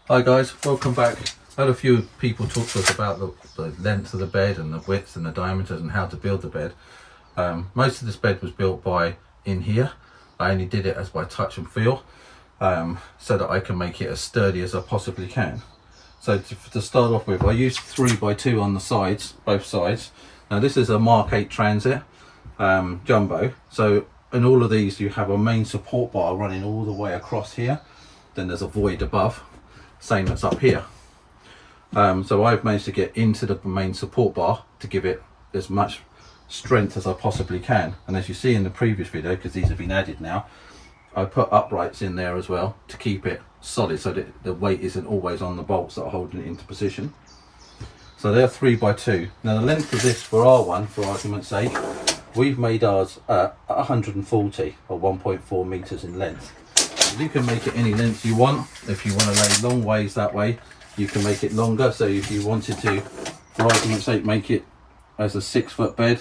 Hi guys, welcome back. I had a few people talk to us about the length of the bed and the width and the diameters and how to build the bed. Most of this bed was built by in here. I only did it as by touch and feel, so that I can make it as sturdy as I possibly can. So to start off with, I used 3x2 on the sides, both sides. Now this is a Mk8 Transit Jumbo. So in all of these you have a main support bar running all the way across here. Then there's a void above, same as up here. So I've managed to get into the main support bar to give it as much strength as I possibly can. And as you see in the previous video, because these have been added now, I put uprights in there as well to keep it solid so that the weight isn't always on the bolts that are holding it into position. So they're 3x2. Now the length of this for our one, for argument's sake, we've made ours 140 or 1.4 meters in length. You can make it any length you want. If you want to lay long ways that way, you can make it longer. So if you wanted to, for argument's sake, make it as a 6-foot bed,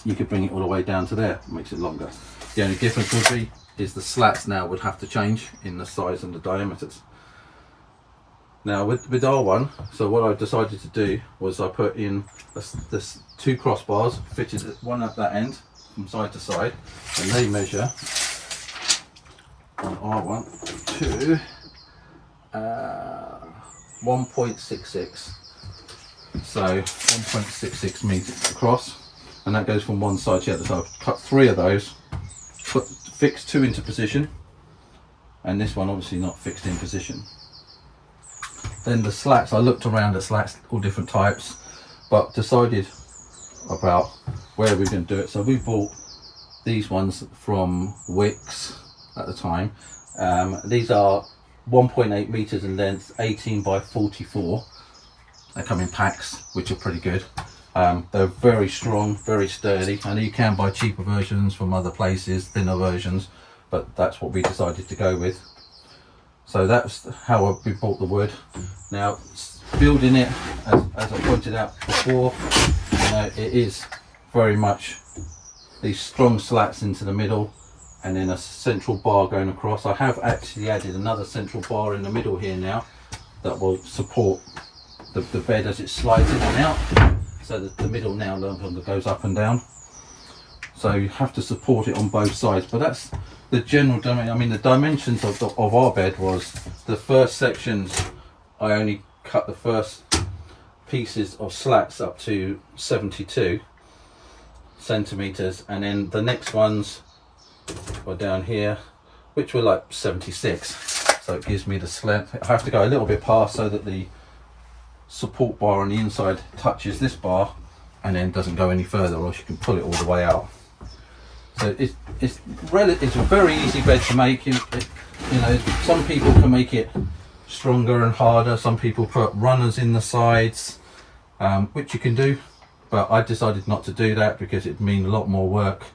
you could bring it all the way down to there. It makes it longer. The only difference would be is the slats now would have to change in the size and the diameters. Now with our one, so what I decided to do was I put in this 2 crossbars, fitted one at that end from side to side, and they measure on our one to 1.66. So 1.66 meters across, and that goes from one side to the other. So I've cut 3 of those, fixed 2 into position, and this one obviously not fixed in position. Then the slats, I looked around at slats, all different types, but decided about where we're going to do it. So we bought these ones from Wicks at the time. These are 1.8 meters in length, 18 by 44. They come in packs, which are pretty good. They're very strong, very sturdy. I know you can buy cheaper versions from other places, thinner versions, but that's what we decided to go with. So that's how we bought the wood. Now building it, as I pointed out before, it is very much these strong slats into the middle and then a central bar going across. I have actually added another central bar in the middle here now that will support the bed as it slides in and out, so that the middle now no longer goes up and down. So you have to support it on both sides, but that's the general dimension. I mean, the dimensions of our bed was the first sections, I only cut the first pieces of slats up to 72 centimeters, and then the next ones were down here, which were like 76. So it gives me the slant. I have to go a little bit past so that the support bar on the inside touches this bar and then doesn't go any further, or else you can pull it all the way out. So it's a very easy bed to make. You know, some people can make it stronger and harder. Some people put runners in the sides, which you can do, but I decided not to do that because it'd mean a lot more work.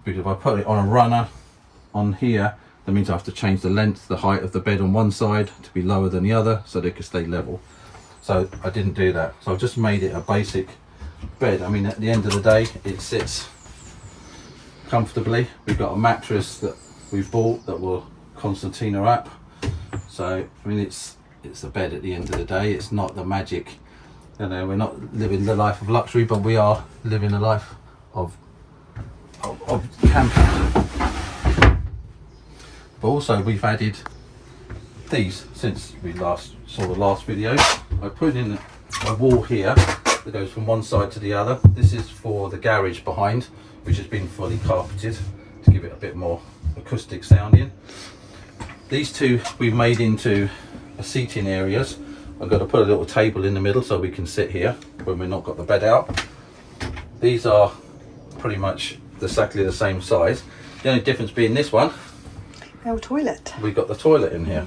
Because if I put it on a runner on here, that means I have to change the length, the height of the bed on one side to be lower than the other so they can stay level. So I didn't do that. So I've just made it a basic bed. I mean, at the end of the day, it sits comfortably. We've got a mattress that we've bought that will concertina up. So I mean, it's a bed at the end of the day. It's not the magic, you know, we're not living the life of luxury, but we are living a life of camping. But also we've added these since we last saw the last video. I put in a wall here that goes from one side to the other. This is for the garage behind, which has been fully carpeted to give it a bit more acoustic sounding. These 2 we've made into seating areas. I've got to put a little table in the middle so we can sit here when we've not got the bed out. These are pretty much exactly the same size. The only difference being this one, our toilet. We've got the toilet in here.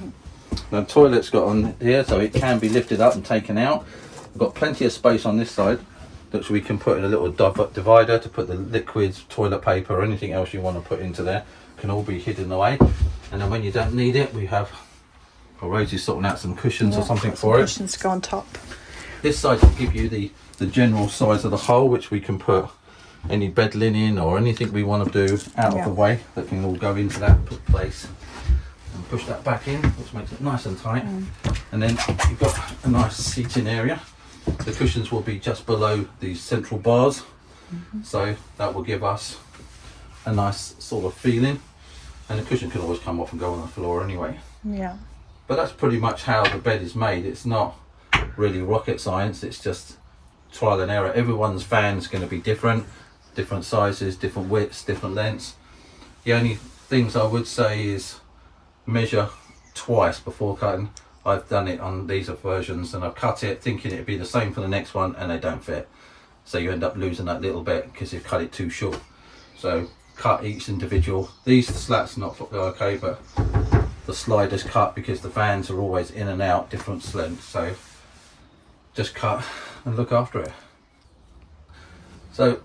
Now the toilet's got on here, so it can be lifted up and taken out. We've got plenty of space on this side that we can put in a little divider to put the liquids, toilet paper, or anything else you want to put into there. Can all be hidden away. And then when you don't need it, we have, Rosie's sorting out some cushions or something for it. Cushions to go on top. This side will give you the general size of the hole, which we can put any bed linen or anything we want to do out of the way that can all go into that place. And push that back in, which makes it nice and tight. And then you've got a nice seating area. The cushions will be just below these central bars, so that will give us a nice sort of feeling. And the cushion can always come off and go on the floor anyway. Yeah. But that's pretty much how the bed is made. It's not really rocket science, it's just trial and error. Everyone's van is going to be different sizes, different widths, different lengths. The only things I would say is measure twice before cutting. I've done it on these versions and I've cut it thinking it'd be the same for the next one, and they don't fit. So you end up losing that little bit because you've cut it too short. So cut each individual. These slats not okay, but the sliders cut because the vans are always in and out different lengths. So just cut and look after it. So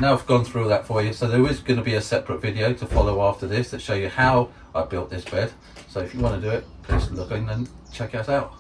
now I've gone through that for you. So there is going to be a separate video to follow after this that show you how I built this bed. So if you want to do it, please look in and check us out.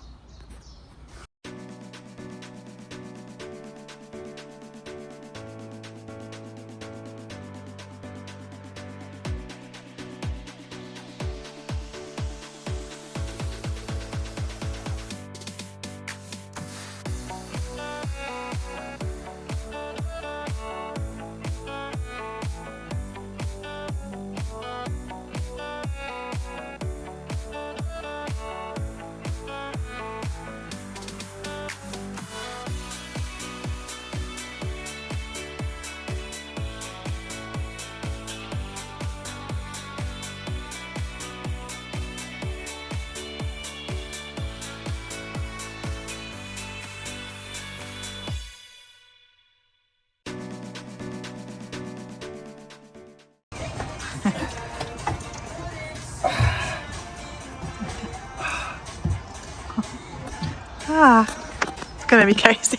It's gonna be cozy.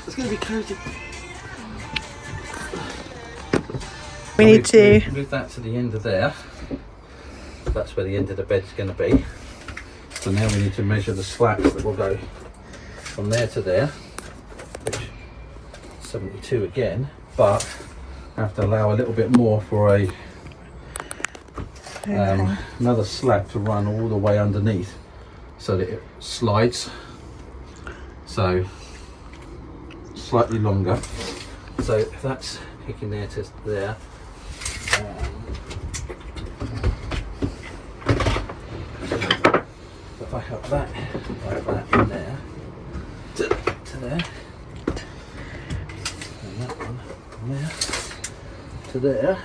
It's going to be cozy. We need to move that to the end of there. That's where the end of the bed's going to be. So now we need to measure the slats that will go from there to there, which 72 again, but I have to allow a little bit more for a another slat to run all the way underneath so that it slides. So slightly longer. So if that's kicking there to there, if I have that in there to there, and that one from there to there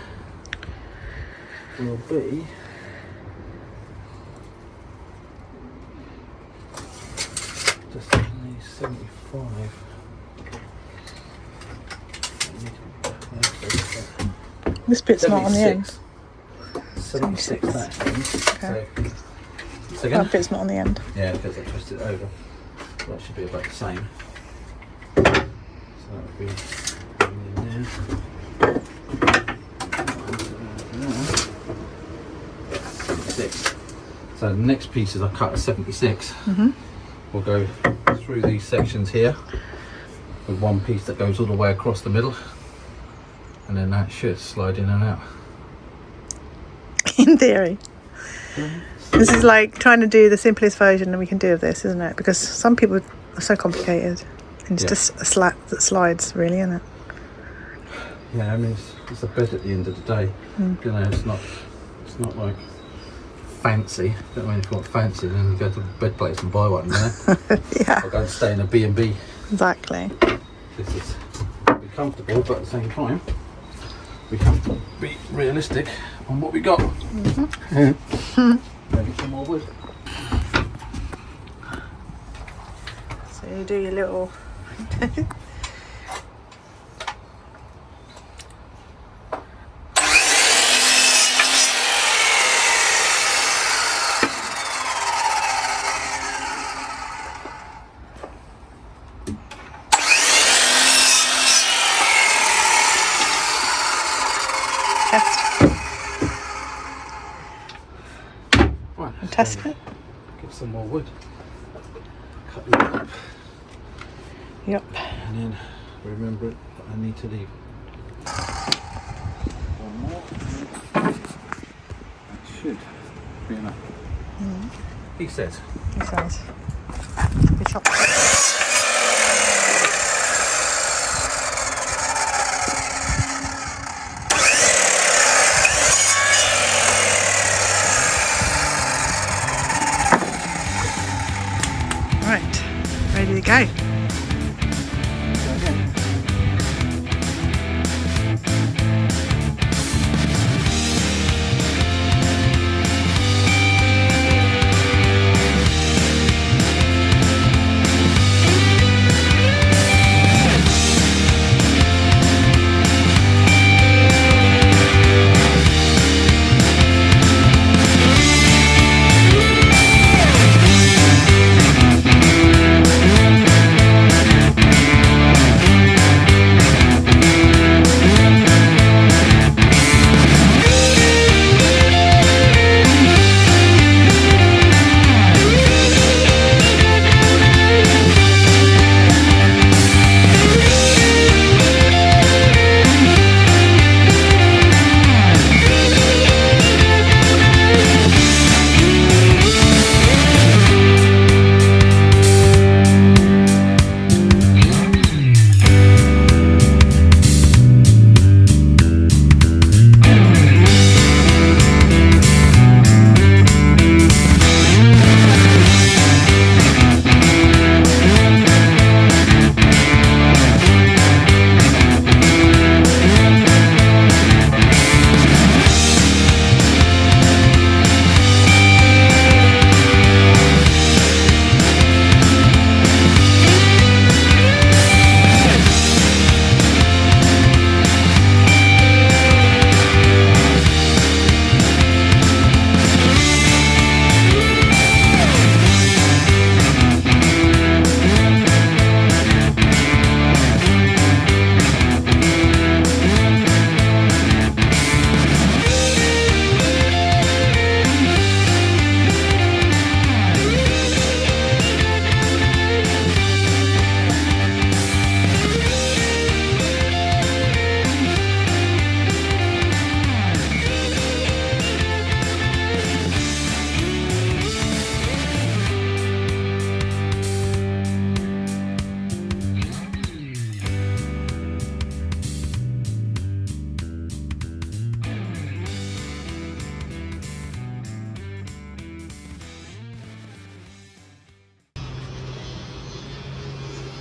will be just only 75. This bit's not on the end. 76 that end. Okay. So That bit's not on the end. yeah, because I twisted it over. So that should be about the same. So that would be in there. 76. So the next pieces I cut at 76. We'll go through these sections here with one piece that goes all the way across the middle, and then that should slide in and out. In theory. This is like trying to do the simplest version that we can do of this, isn't it? Because some people are so complicated. And it's just a slat that slides, really, isn't it? Yeah, I mean it's a bed at the end of the day. You know, it's not like fancy. I mean, if you want fancy, then you go to the bed place and buy one. You know? Yeah, Or go and stay in a B&B. exactly. This is be comfortable, but at the same time, we have to be realistic on what we got. Maybe some more wood. So you do your little... test. Right, And test it. get some more wood. Cut it up. Yep. And then remember that I need to leave one more. That should be enough. He says. He says. Good shot. Right, ready to go.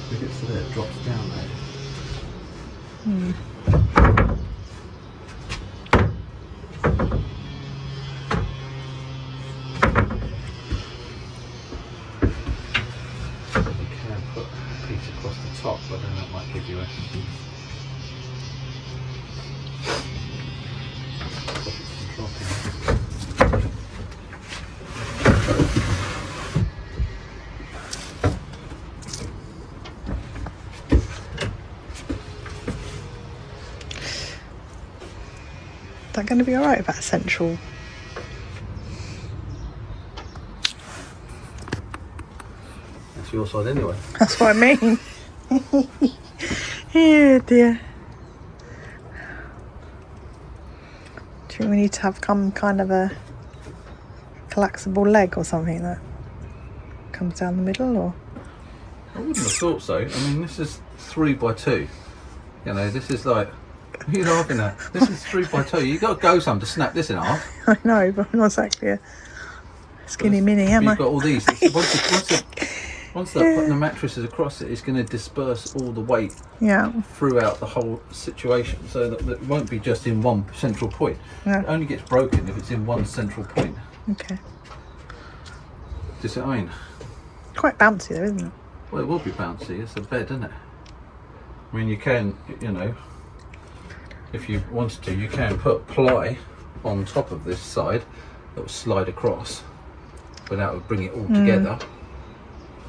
If it gets to there, it drops down there. You can put a piece across the top, but then that might give you a Is that going to be alright with that central? That's your side anyway. That's what I mean. Oh dear. Do you think we need to have come kind of a collapsible leg or something that comes down the middle, or? I wouldn't have thought so. I mean, this is 3x2. You know, this is like, what are you laughing at? This is 3x2. You got to go some to snap this in half. I know, but I'm not exactly a skinny mini, am I? You've got all these. Once the mattress is across it, it's going to disperse all the weight throughout the whole situation, so that it won't be just in one central point. Yeah. It only gets broken if it's in one central point. Okay. Do you see what I mean? Quite bouncy though, isn't it? Well, it will be bouncy. It's a bed, isn't it? I mean, you can, you know, if you wanted to, you can put ply on top of this side that will slide across, but that would bring it all together.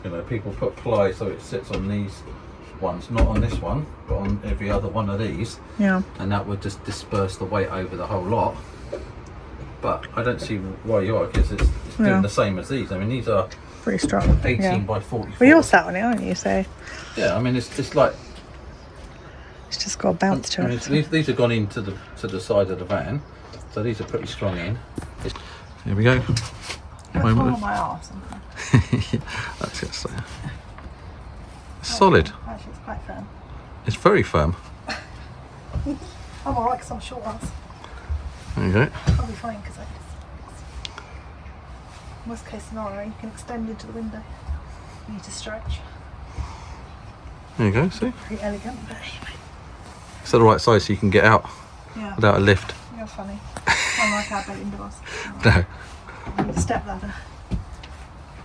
You know, people put ply so it sits on these ones, not on this one, but on every other one of these. Yeah. And that would just disperse the weight over the whole lot. But I don't see why you are, because it's doing the same as these. I mean, these are pretty strong. 18 by 44. Well, you're sat on it, aren't you? So. Yeah, I mean, it's like. It's just got a bounce to it. These have gone into the side of the van, so these are pretty strong in. Here we go. Don't fall on my arse. That's it. So. It's solid. Actually, it's quite firm. It's very firm. I'm alright because I'm short ass. There you go. I'll be fine because worst case scenario, you can extend into the window. You need to stretch. There you go, see? Pretty elegant, but anyway. It's the right size so you can get out without a lift. You're funny. Unlike our bed indoors. No. I need a step ladder.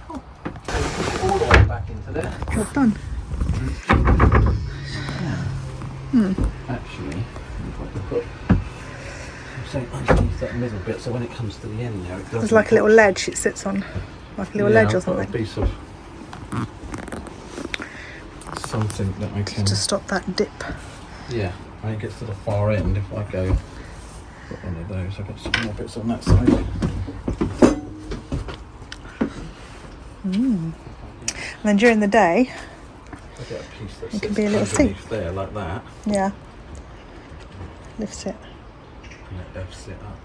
All the way back into there. Well done. Actually, if I can put something underneath that middle bit so when it comes to the end there, it doesn't. There's like a little ledge it sits on. Like a little ledge or I've got something. a piece of something that I can. To stop that dip. Yeah, when it gets to the far end, if I go put one of those, I've got some more bits on that side. And then during the day, I get a piece that it can sits be a little underneath seat. there like that, Yeah. Lifts it. and it lifts it up.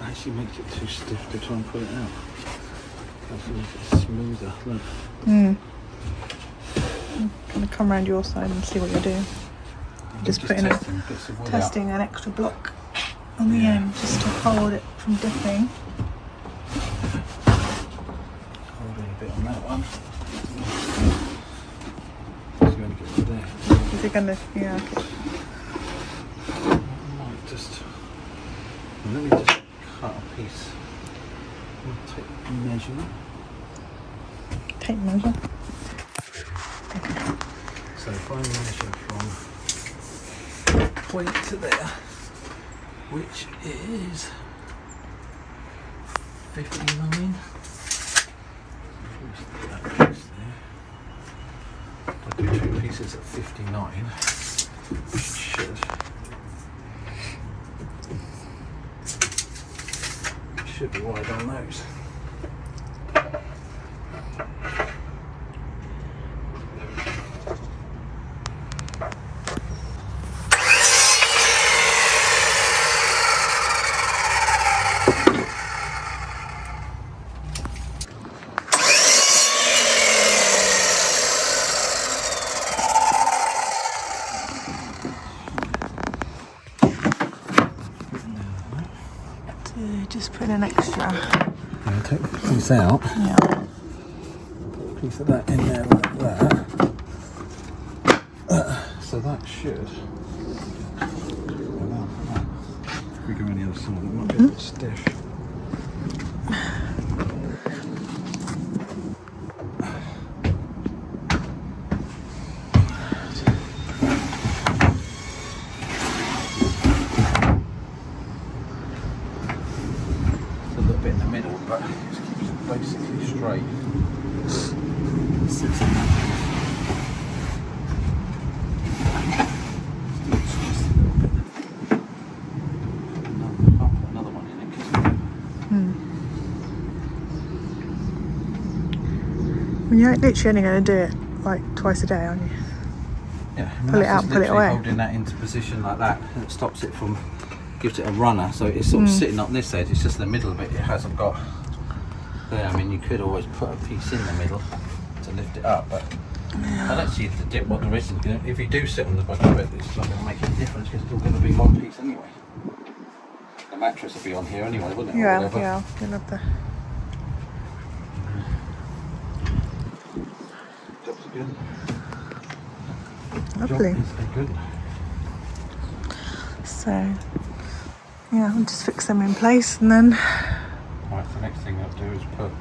Actually makes it too stiff to try and pull it out. Actually makes it smoother. Look. I'm going to come around your side and see what you're doing. Just putting testing an extra block on the end just to hold it from dipping. Holding a bit on that one. See when it gets to there. Is it going to, yeah. I might just, let me just cut a piece. I'll take a measure. Tape measure. So if I measure from point to there, which is 59. That piece there. I'll do two pieces at 59. Should be wide on those. Just put an extra. I'll take the piece out. Yeah. Put a piece of that in there like that. So that should. If we go on the other side, it might be a bit stiff. Basically straight. Sits in that. I'll put another one in it. You're literally only going to do it like twice a day, aren't you? Yeah, I mean, pull it out and pull it away. Holding that into position like that, and it stops it from, gives it a runner. So it's sort of sitting on this edge. It's just the middle of it. It hasn't got. There, I mean, you could always put a piece in the middle to lift it up, but I don't see the dip what there is. If you do sit on the bottom of it, it's not going to make any difference because it's all going to be one piece anyway. The mattress will be on here anyway, wouldn't it? Yeah, or whatever. yeah. You'll have the. Job's good. Lovely. Job is good. So, yeah, I'll just fix them in place and then. Right, the next thing I'll do is put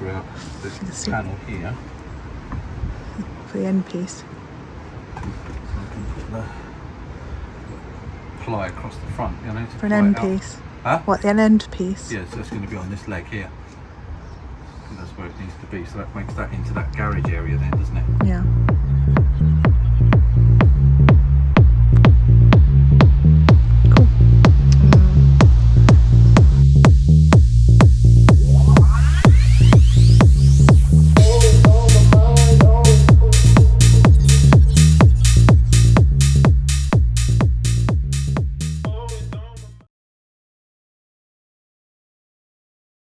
measure out Let's this see. panel here. For the end piece. So I can put the ply across the front, you know, to For an ply end it out. piece. Huh? What, the end piece? Yeah, so it's going to be on this leg here. And that's where it needs to be. So that makes that into that garage area then, doesn't it? Yeah.